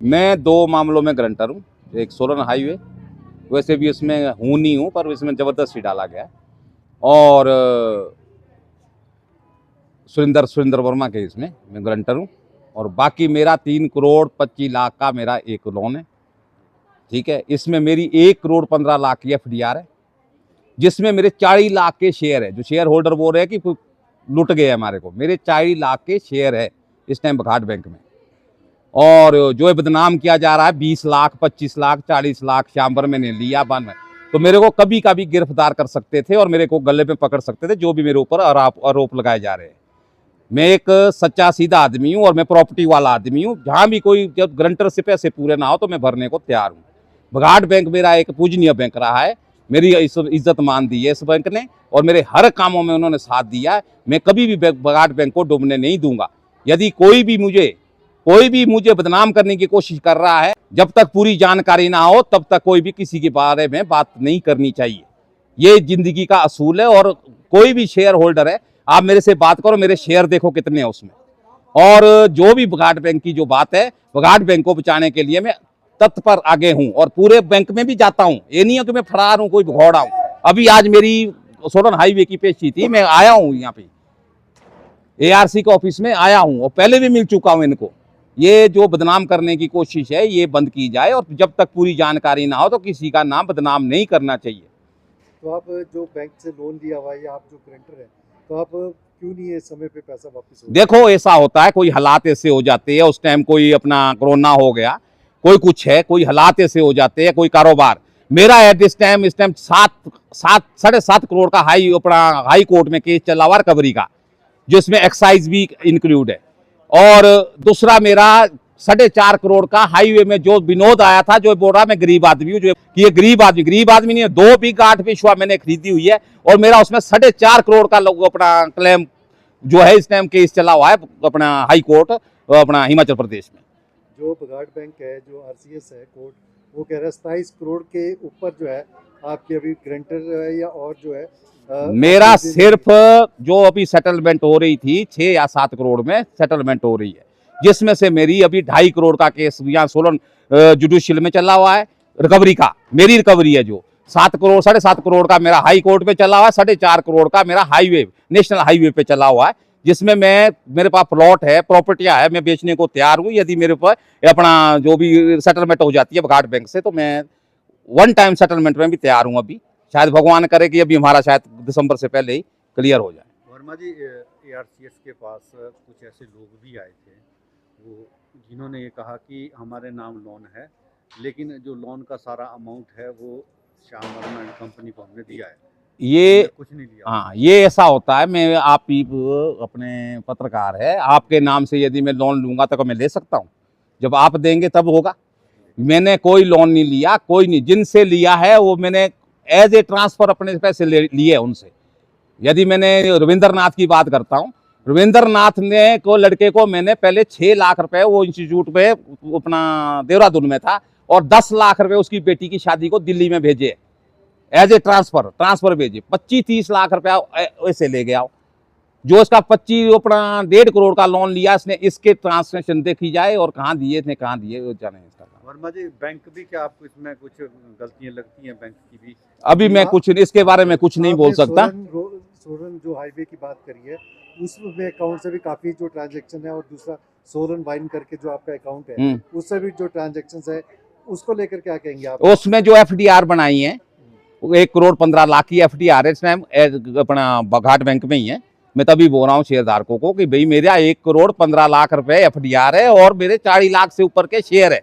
मैं दो मामलों में गारंटर हूँ। एक सोलन हाईवे, वैसे भी इसमें हूँ नहीं हूँ, पर इसमें जबरदस्ती डाला गया है। और सुरेंद्र वर्मा के इसमें मैं गारंटर हूँ। और बाकी मेरा 3,25,00,000 का मेरा एक लोन है, ठीक है। इसमें मेरी 1,15,00,000 की FDR है, जिसमें मेरे 40 लाख के शेयर है। जो शेयर होल्डर बोल रहे हैं कि लुट गए हमारे को, मेरे 40 लाख के शेयर है इस टाइम बघाट बैंक में। और जो बदनाम किया जा रहा है 20 लाख, 25 लाख, 40 लाख श्यामवर मैंने लिया बन में, तो मेरे को कभी कभी गिरफ्तार कर सकते थे और मेरे को गले में पकड़ सकते थे, जो भी मेरे ऊपर आरोप लगाए जा रहे हैं। मैं एक सच्चा सीधा आदमी हूँ और मैं प्रॉपर्टी वाला आदमी हूँ। जहाँ भी कोई जब गारंटर से पैसे पूरे ना हो तो मैं भरने को तैयार हूँ। बघाट बैंक मेरा एक पूजनीय बैंक रहा है, मेरी इज्जत मान दी है इस बैंक ने, और मेरे हर कामों में उन्होंने साथ दिया है। मैं कभी भी बघाट बैंक को डूबने नहीं दूंगा। यदि कोई भी मुझे बदनाम करने की कोशिश कर रहा है, जब तक पूरी जानकारी ना हो तब तक कोई भी किसी के बारे में बात नहीं करनी चाहिए। ये जिंदगी का असूल है। और कोई भी शेयर होल्डर है, आप मेरे से बात करो, मेरे शेयर देखो कितने हैं उसमें। और जो भी बघाट बैंक की जो बात है, बघाट बैंक को बचाने के लिए मैं तत्पर आगे हूं और पूरे बैंक में भी जाता हूं। ये नहीं है कि मैं फरार हूं, कोई भगौड़ा हूं। अभी आज मेरी सोलन हाईवे की पेशी थी, मैं आया हूं यहाँ पे ARC के ऑफिस में आया हूं, और पहले भी मिल चुका हूं इनको। ये जो बदनाम करने की कोशिश है ये बंद की जाए, और जब तक पूरी जानकारी ना हो तो किसी का नाम बदनाम नहीं करना चाहिए। तो आप जो बैंक से लोन लिया हुआ है या आप जो गारंटर हैं, तो आप क्यों नहीं है समय पे पैसा वापस हो? देखो ऐसा होता है, कोई हालात ऐसे हो जाते हैं, उस टाइम कोई अपना कोरोना हो गया, कोई कुछ है, कोई हालात ऐसे हो जाते हैं, कोई कारोबार। मेरा एट इस टाइम 7.5 करोड़ का हाई कोर्ट में केस चला हुआ रिकवरी का, जिसमें एक्साइज भी इंक्लूड है। और दूसरा मेरा 4.5 करोड़ का हाईवे में जो विनोद आया था, जो बोल रहा मैं गरीब आदमी हूँ, जो कि ये गरीब आदमी नहीं है। 2 बिग 8 विश्वा मैंने खरीदी हुई है, और मेरा उसमें 4.5 करोड़ का अपना क्लेम जो है इस टाइम केस चला हुआ है अपना हाई कोर्ट अपना हिमाचल प्रदेश में। जो बघाट बैंक है, जो RCS है कोर्ट, वो कह रहा है 27 करोड़ के ऊपर जो है आपकी अभी गारंटर है, या और जो है मेरा सिर्फ जो अभी सेटलमेंट हो रही थी 6 या 7 करोड़ में सेटलमेंट हो रही है, जिसमें से मेरी अभी 2.5 करोड़ का केस यहाँ सोलन जुडिशियल में चला हुआ है रिकवरी का। मेरी रिकवरी है जो 7 करोड़ 7.5 करोड़ का मेरा हाई कोर्ट पे चला हुआ है, 4.5 करोड़ का मेरा हाईवे नेशनल हाईवे पे चला हुआ है, जिसमें मेरे पास प्लॉट है, प्रॉपर्टियां है, मैं बेचने को तैयार हूँ। यदि मेरे पर अपना जो भी सेटलमेंट हो जाती है बघाट बैंक से, तो मैं 1 टाइम सेटलमेंट में भी तैयार हूँ। अभी शायद भगवान करे कि अभी हमारा शायद दिसंबर से पहले ही क्लियर हो जाए। वर्मा जी, ARCS के पास कुछ ऐसे लोग भी आए थे, वो जिन्होंने ये कहा कि हमारे नाम लोन है, लेकिन जो लोन का सारा अमाउंट है वो श्याम वर्मा एंड कंपनी को हमने दिया है, ये कुछ नहीं लिया। हाँ, ये ऐसा होता है। मैं आप भी अपने पत्रकार है, आपके नाम से यदि मैं लोन लूंगा तो मैं ले सकता हूँ? जब आप देंगे तब होगा। मैंने कोई लोन नहीं लिया, कोई नहीं। जिनसे लिया है वो मैंने एज ए ट्रांसफर अपने पैसे लिए उनसे। यदि मैंने रविंद्र नाथ की बात करता हूँ, रविंद्र नाथ ने को लड़के को मैंने पहले 6 लाख रुपए, वो इंस्टीट्यूट पे अपना देहरादून में था, और 10 लाख रुपए उसकी बेटी की शादी को दिल्ली में भेजे एज ए ट्रांसफर भेजे। 25-30 लाख रुपया वैसे ले गया। जो इसका 25 अपना 1.5 करोड़ का लोन लिया इसने, इसके ट्रांसलेशन देखी जाए और कहाँ दिए इसने, कहाँ दिए वो जाने इसका। वर्मा जी, बैंक भी क्या आपको इसमें कुछ गलतियां लगती हैं बैंक की भी? अभी मैं कुछ इसके बारे में कुछ नहीं बोल सकता। सोलन जो हाईवे की बात करी है, उसमें अकाउंट से भी काफी जो ट्रांजैक्शन है, और दूसरा सोलन वाइन करके जो आपका अकाउंट है, उससे भी जो ट्रांजैक्शन है, उसको लेकर क्या कहेंगे आप? उसमें जो FDR बनाई है 1,15,00,000 की FDR है इसमें अपना बघाट बैंक में ही है। मैं तभी बोल रहा हूँ शेयरधारकों को कि भाई मेरा 1,15,00,000 रुपए FDR है, और मेरे 40 लाख से ऊपर के शेयर है।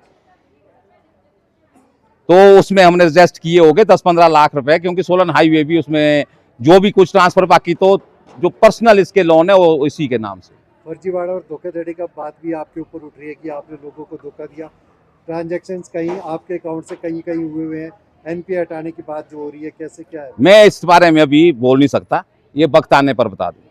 तो उसमें हमने रजिस्ट किए होंगे 10-15 लाख रुपए, क्योंकि सोलन हाईवे भी उसमें जो भी कुछ ट्रांसफर, बाकी तो जो पर्सनल इसके लोन है वो इसी के नाम से। फर्जीवाड़ा और धोखाधड़ी का बात भी आपके ऊपर उठ रही है कि आपने लोगों को धोखा दिया। ट्रांजैक्शंस कहीं आपके अकाउंट से कहीं हुए हुए हैं। NPA हटाने की बात जो हो रही है, कैसे क्या है? मैं इस बारे में अभी बोल नहीं सकता, ये वक्त आने पर बता दूं।